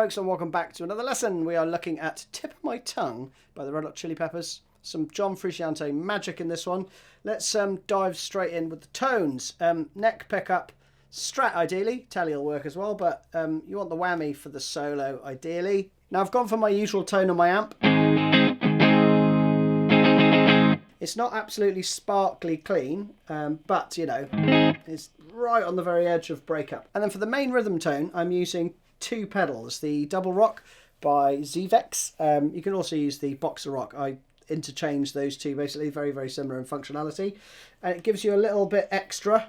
folks, and welcome back to another lesson. We are looking at Tippa My Tongue by the Red Hot Chili Peppers. Some John Frusciante magic in this one. Let's dive straight in with the tones. Neck pickup, Strat ideally. Tele will work as well, but you want the whammy for the solo ideally. Now I've gone for my usual tone on my amp. It's not absolutely sparkly clean, but you know, it's right on the very edge of breakup. And then for the main rhythm tone, I'm using two pedals. The Double Rock by Zvex. You can also use the Boxer Rock. I interchange those two, basically very, very similar in functionality. And it gives you a little bit extra.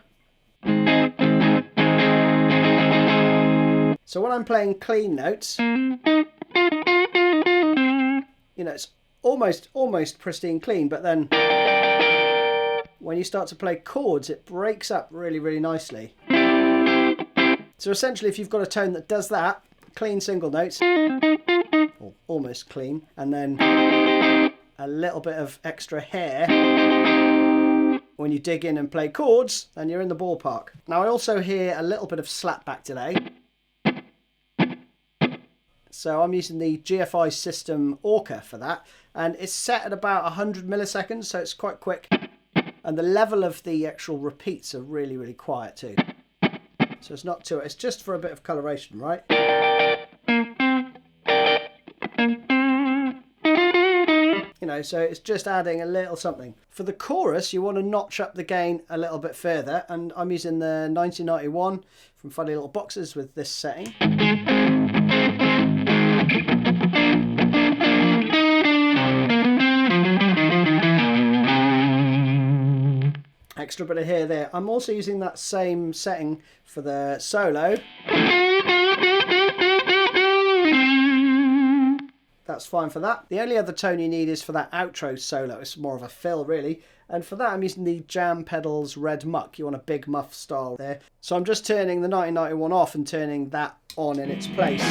So when I'm playing clean notes, you know, it's almost pristine clean, but then when you start to play chords, it breaks up really, really nicely. So essentially, if you've got a tone that does that, clean single notes, or almost clean, and then a little bit of extra hair when you dig in and play chords, then you're in the ballpark. Now I also hear a little bit of slapback delay. So I'm using the GFI System Orca for that, and it's set at about 100 milliseconds, so it's quite quick. And the level of the actual repeats are really, really quiet too. So it's not too, it's just for a bit of coloration, right? You know, so it's just adding a little something. For the chorus, you want to notch up the gain a little bit further, and I'm using the 1991 from Funny Little Boxes with this setting. Extra bit of hair there. I'm also using that same setting for the solo. That's fine for that. The only other tone you need is for that outro solo. It's more of a fill, really. And for that, I'm using the Jam Pedals Red Muck. You want a big muff style there. So I'm just turning the 1991 off and turning that on in its place.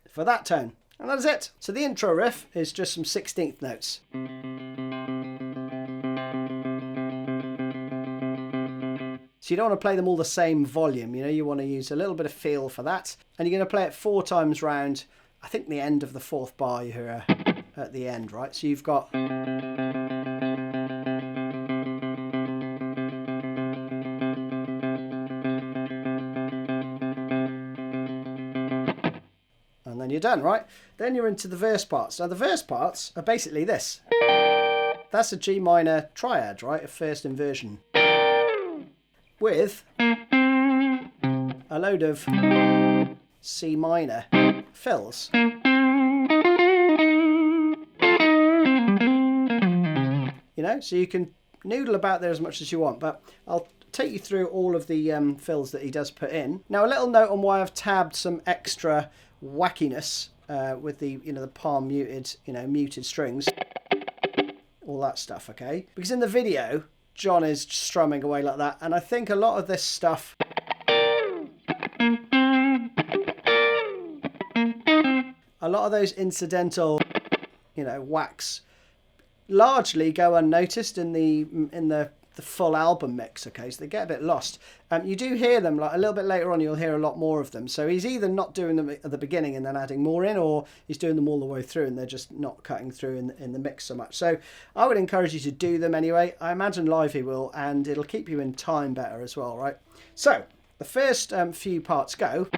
For that tone. And that's it. So the intro riff is just some 16th notes. So you don't want to play them all the same volume, you know, you want to use a little bit of feel for that. And you're going to play it 4 times round, I think the end of the 4th bar you hear at the end, right? So you've got... And then you're done, right? Then you're into the verse parts. Now the verse parts are basically this. That's a G minor triad, right? A first inversion. With a load of C minor fills. You know, so you can noodle about there as much as you want, but I'll take you through all of the fills that he does put in. Now a little note on why I've tabbed some extra wackiness with the, you know, the palm muted, you know, muted strings, all that stuff, okay? Because in the video, John is strumming away like that, and I think a lot of this stuff a lot of those incidental, you know, whacks largely go unnoticed in the full album mix, okay, so they get a bit lost. You do hear them, like a little bit later on, you'll hear a lot more of them. So he's either not doing them at the beginning and then adding more in, or he's doing them all the way through and they're just not cutting through in the mix so much. So I would encourage you to do them anyway. I imagine live he will, and it'll keep you in time better as well, right? So the first few parts go.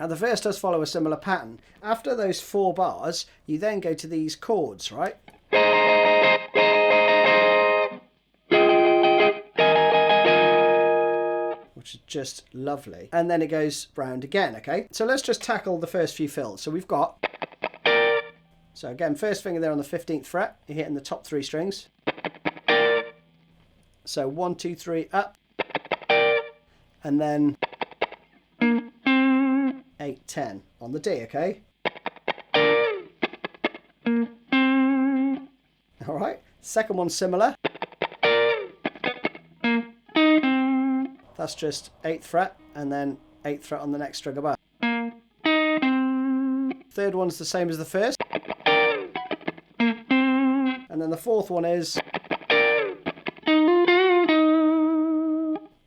Now the verse does follow a similar pattern. After those 4 bars, you then go to these chords, right? Which is just lovely. And then it goes round again, okay? So let's just tackle the first few fills. So we've got... So again, first finger there on the 15th fret, you're hitting the top 3 strings. So 1, 2, 3, up. And then... 8, 10 on the D, okay? All right, second one similar. That's just 8th fret and then 8th fret on the next string above. Third one's the same as the first. And then the fourth one is...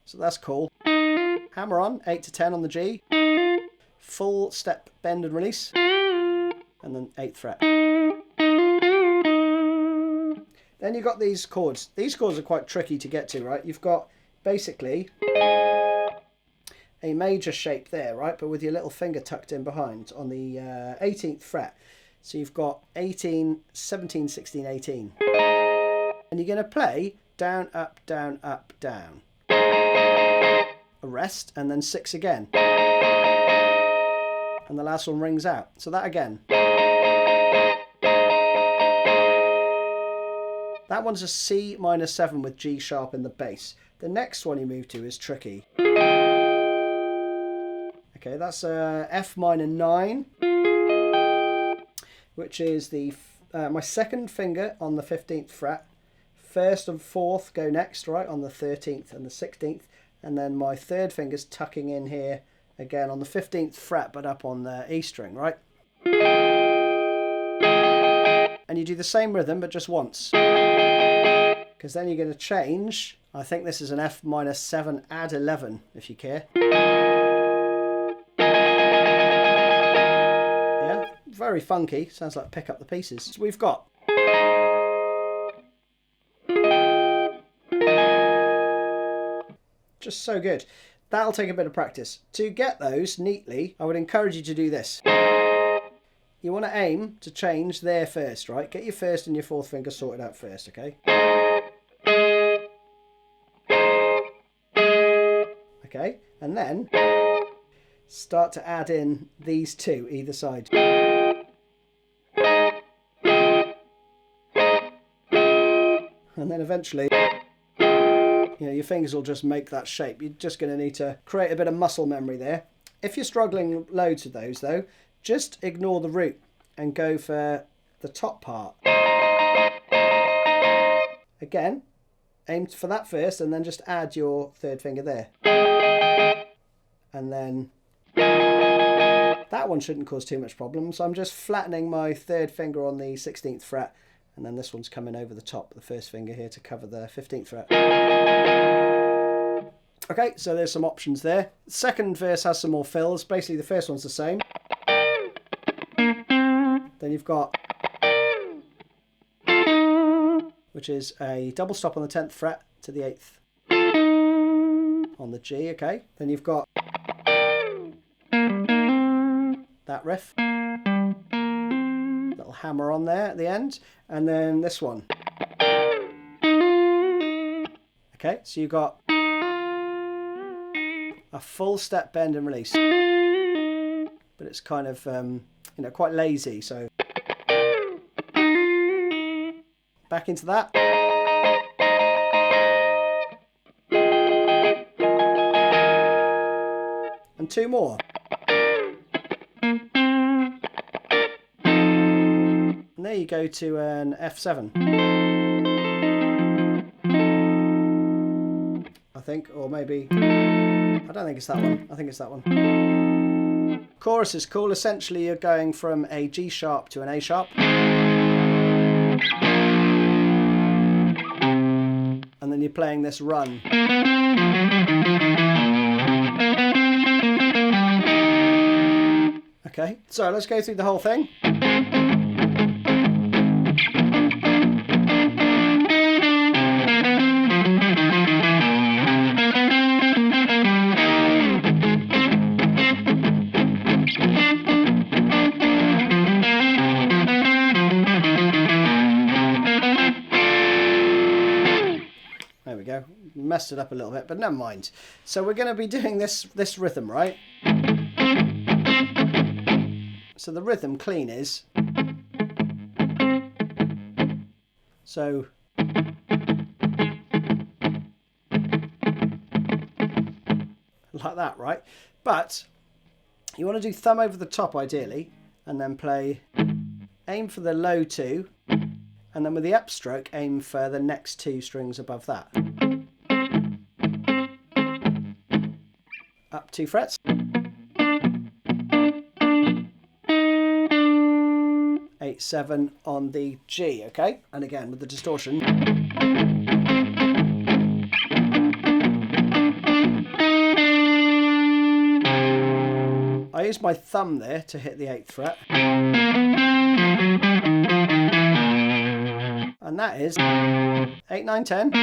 So that's cool. Hammer on, 8 to 10 on the G. Full step bend and release. And then 8th fret. Then you've got these chords. These chords are quite tricky to get to, right? You've got basically a major shape there, right? But with your little finger tucked in behind on the 18th fret. So you've got 18, 17, 16, 18. And you're going to play down, up, down, up, down. A rest, and then 6 again. And the last one rings out. So that again. That one's a C minor 7 with G sharp in the bass. The next one you move to is tricky. Okay, that's a F minor 9, which is the my second finger on the 15th fret. First and fourth go next, right, on the 13th and the 16th. And then my third finger's tucking in here again on the 15th fret, but up on the E string, right? And you do the same rhythm, but just once. Because then you're going to change. I think this is an F minor 7 add 11, if you care. Yeah, very funky. Sounds like pick up the pieces. So we've got... Just so good. That'll take a bit of practice. To get those neatly, I would encourage you to do this. You want to aim to change there first, right? Get your first and your fourth finger sorted out first, okay? Okay, and then start to add in these two either side. And then eventually, you know, your fingers will just make that shape. You're just going to need to create a bit of muscle memory there. If you're struggling loads with those though, just ignore the root and go for the top part. Again, aim for that first and then just add your third finger there. And then that one shouldn't cause too much problem. So I'm just flattening my third finger on the 16th fret, and then this one's coming over the top, the first finger here to cover the 15th fret. Okay, so there's some options there. The second verse has some more fills. Basically the first one's the same. Then you've got, which is a double stop on the 10th fret to the 8th on the G, okay. Then you've got that riff, little hammer on there at the end, and then this one. Okay, so you've got a full step bend and release, but it's kind of you know, quite lazy, so back into that. And two more. And there you go to an F7. I think, or maybe, I don't think it's that one. I think it's that one. Chorus is cool. Essentially, you're going from a G sharp to an A sharp. And then you're playing this run. Okay, so let's go through the whole thing. There we go. Messed it up a little bit, but never mind. So we're going to be doing this rhythm, right? So the rhythm clean is, so like that, right? But you want to do thumb over the top ideally, and then play, aim for the low 2, and then with the upstroke aim for the next 2 strings above that. Up 2 frets. 8, 7 on the G, okay? And again, with the distortion. I use my thumb there to hit the 8th fret. And that is 8, 9, 10,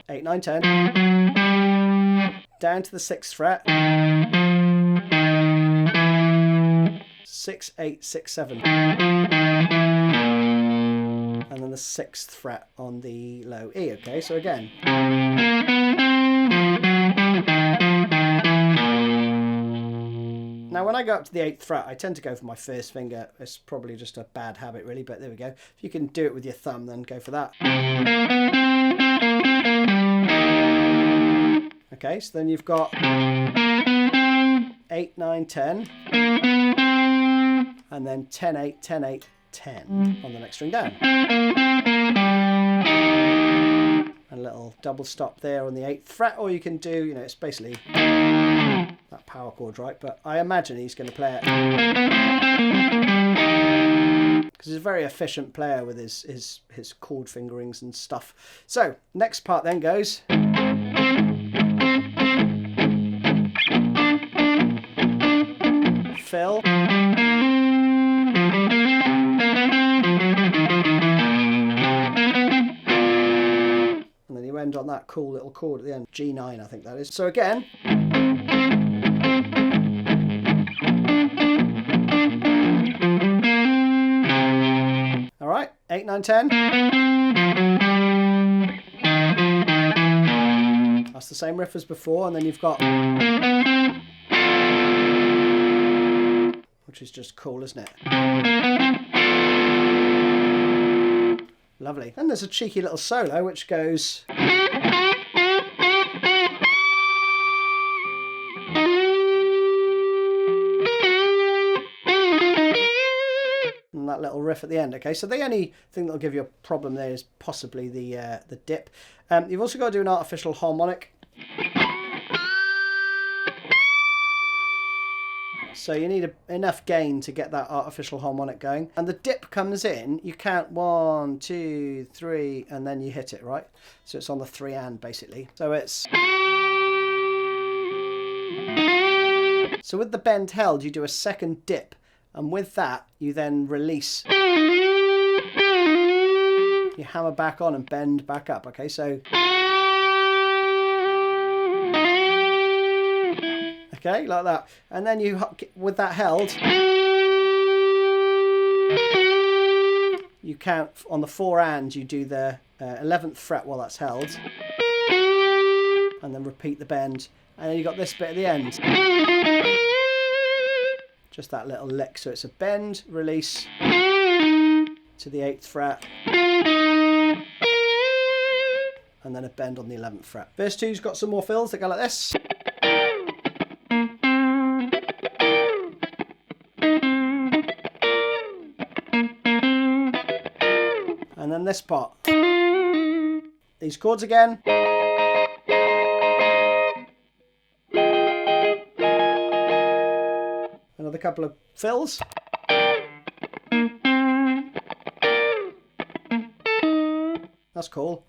8, 9, 10, down to the 6th fret, 6, 8, 6, 7, and then the 6th fret on the low E, okay? So again. Now when I go up to the 8th fret, I tend to go for my first finger. It's probably just a bad habit really, but there we go. If you can do it with your thumb, then go for that. Okay, so then you've got 8, 9, 10, and then 10, 8, 10, 8, 10 on the next string down. A little double stop there on the 8th fret, or you can do, you know, it's basically that power chord, right? But I imagine he's going to play it because he's a very efficient player with his chord fingerings and stuff. So next part then goes. Fill. And then you end on that cool little chord at the end, G9 I think that is. So again. Alright, 8, 9, 10. That's the same riff as before, and then you've got, which is just cool, isn't it? Lovely. And there's a cheeky little solo which goes. And that little riff at the end. Okay, so the only thing that'll give you a problem there is possibly the dip. You've also got to do an artificial harmonic. So you need enough gain to get that artificial harmonic going. And the dip comes in, you count 1, 2, 3, and then you hit it, right? So it's on the 3 and basically. So it's. So with the bend held, you do a second dip. And with that, you then release. You hammer back on and bend back up, okay? So. Okay, like that. And then you, with that held, you count on the 4 and you do the 11th fret while that's held. And then repeat the bend. And then you got this bit at the end. Just that little lick. So it's a bend, release to the 8th fret. And then a bend on the 11th fret. Verse 2's got some more fills that go like this. And then this part. These chords again. Another couple of fills. That's cool.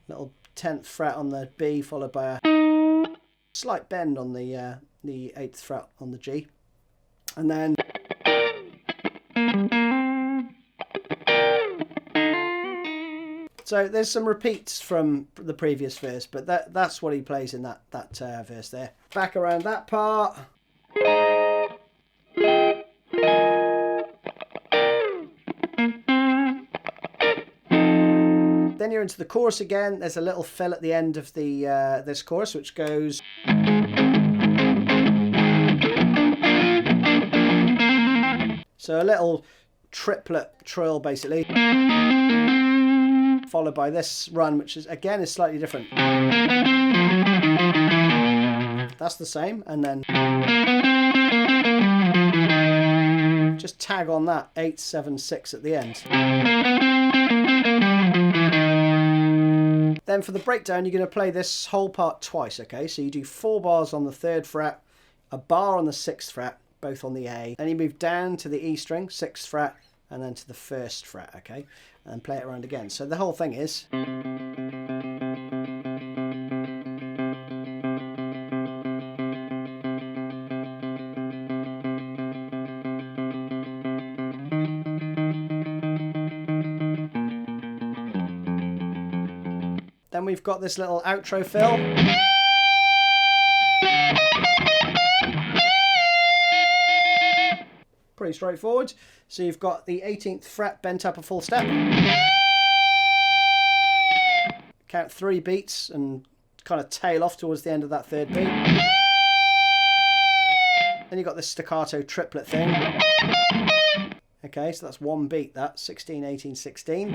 Little 10th fret on the B followed by a slight bend on the 8th fret on the G. And then so there's some repeats from the previous verse, but that's what he plays in that verse there. Back around that part. Then you're into the chorus again. There's a little fill at the end of the this chorus, which goes. So a little triplet trill, basically. Followed by this run, which is again is slightly different. That's the same, and then just tag on that 8, 7, 6 at the end. Then for the breakdown, you're going to play this whole part twice, okay? So you do 4 bars on the 3rd fret, a bar on the 6th fret, both on the A. Then you move down to the E string, 6th fret, and then to the 1st fret, okay? And play it around again. So the whole thing is... Then we've got this little outro fill. Pretty straightforward. So you've got the 18th fret bent up a full step. Count 3 beats and kind of tail off towards the end of that 3rd beat. Then you've got this staccato triplet thing. Okay, so that's 1 beat, that 16, 18, 16.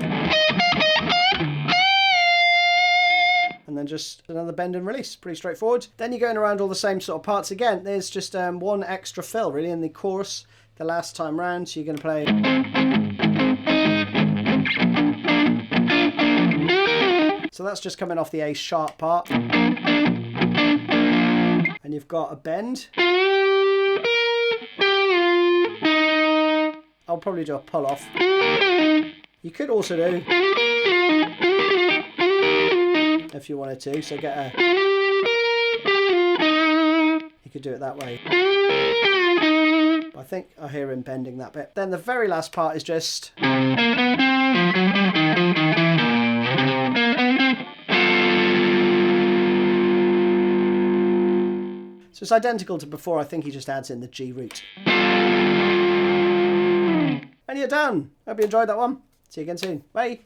And then just another bend and release. Pretty straightforward. Then you're going around all the same sort of parts again. There's just 1 extra fill really in the chorus the last time round. So you're going to play... So that's just coming off the A sharp part. And you've got a bend. I'll probably do a pull off. You could also do... if you wanted to, so get a... You could do it that way. I think I hear him bending that bit. Then the very last part is just... So it's identical to before. I think he just adds in the G root. And you're done. Hope you enjoyed that one. See you again soon. Bye.